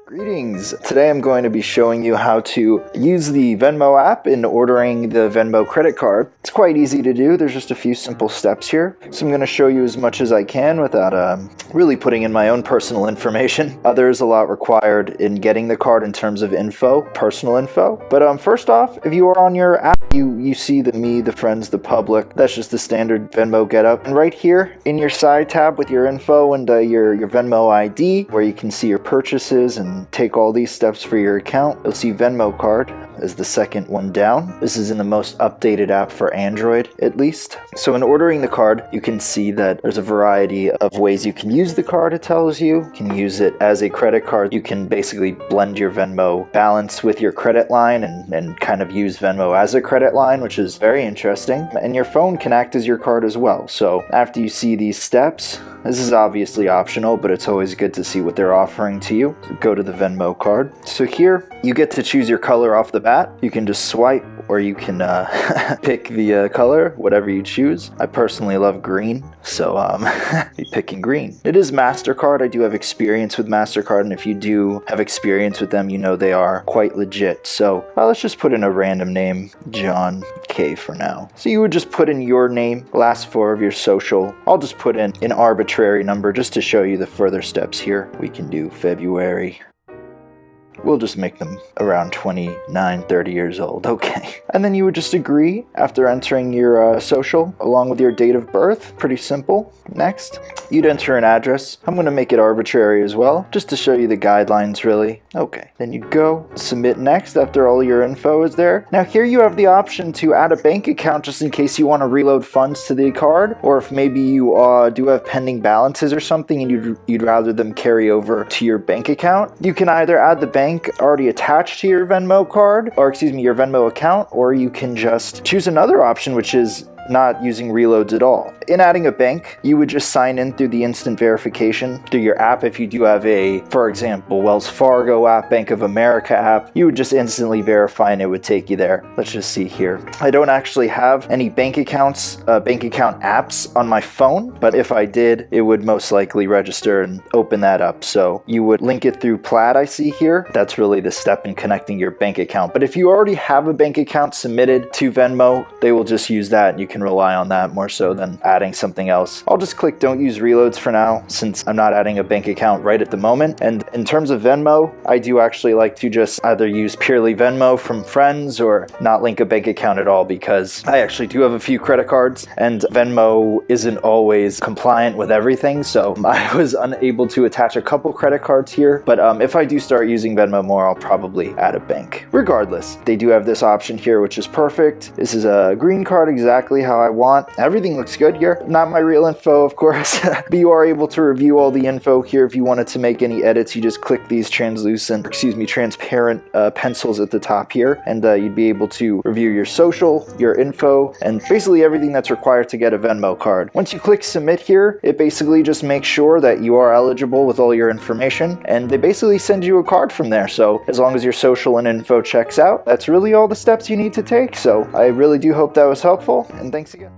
Greetings! Today I'm going to be showing you how to use the Venmo app in ordering the Venmo credit card. It's quite easy to do. There's just a few simple steps here. So I'm going to show you as much as I can without really putting in my own personal information. There's a lot required in getting the card in terms of info, personal info. But first off, if you are on your app, you see the me, the friends, the public. That's just the standard Venmo getup. And right here in your side tab with your info and your Venmo ID, where you can see your purchases and take all these steps for your account, you'll see Venmo card as the second one down. This is in the most updated app for Android, at least. So in ordering the card, you can see that there's a variety of ways you can use the card, it tells you. You can use it as a credit card. You can basically blend your Venmo balance with your credit line and kind of use Venmo as a credit line, which is very interesting. And your phone can act as your card as well. So after you see these steps, this is obviously optional, but it's always good to see what they're offering to you. So go to the Venmo card. So here, you get to choose your color off the bat. You can just swipe, or you can pick the color, whatever you choose. I personally love green, so be picking green. It is Mastercard. I do have experience with Mastercard, and if you do have experience with them, you know they are quite legit. So let's just put in a random name, John K for now. So you would just put in your name, last four of your social. I'll just put in an arbitrary number just to show you the further steps here. We can do February. We'll just make them around 29, 30 years old. Okay. And then you would just agree after entering your social along with your date of birth. Pretty simple. Next, you'd enter an address. I'm going to make it arbitrary as well, just to show you the guidelines, really. Okay. Then you'd go submit next after all your info is there. Now here you have the option to add a bank account just in case you want to reload funds to the card, or if maybe you do have pending balances or something and you'd rather them carry over to your bank account. You can either add the bank already attached to your Venmo card, or excuse me, your Venmo account, or you can just choose another option, which is not using reloads at all. In adding a bank, you would just sign in through the instant verification through your app. If you do have a, for example, Wells Fargo app, Bank of America app, you would just instantly verify and it would take you there. Let's just see here. I don't actually have any bank accounts, bank account apps on my phone, but if I did, it would most likely register and open that up. So you would link it through Plaid, I see here. That's really the step in connecting your bank account. But if you already have a bank account submitted to Venmo, they will just use that and you can rely on that more so than adding something else. I'll just click don't use reloads for now since I'm not adding a bank account right at the moment. And in terms of Venmo, I do actually like to just either use purely Venmo from friends or not link a bank account at all, because I actually do have a few credit cards and Venmo isn't always compliant with everything. So I was unable to attach a couple credit cards here, but if I do start using Venmo more, I'll probably add a bank. Regardless, they do have this option here, which is perfect. This is a green card, exactly how I want. Everything looks good here. Not my real info, of course, but you are able to review all the info here. If you wanted to make any edits, you just click these transparent pencils at the top here, and you'd be able to review your social, your info, and basically everything that's required to get a Venmo card. Once you click submit here, it basically just makes sure that you are eligible with all your information, and they basically send you a card from there. So as long as your social and info checks out, that's really all the steps you need to take. So I really do hope that was helpful, and thanks again.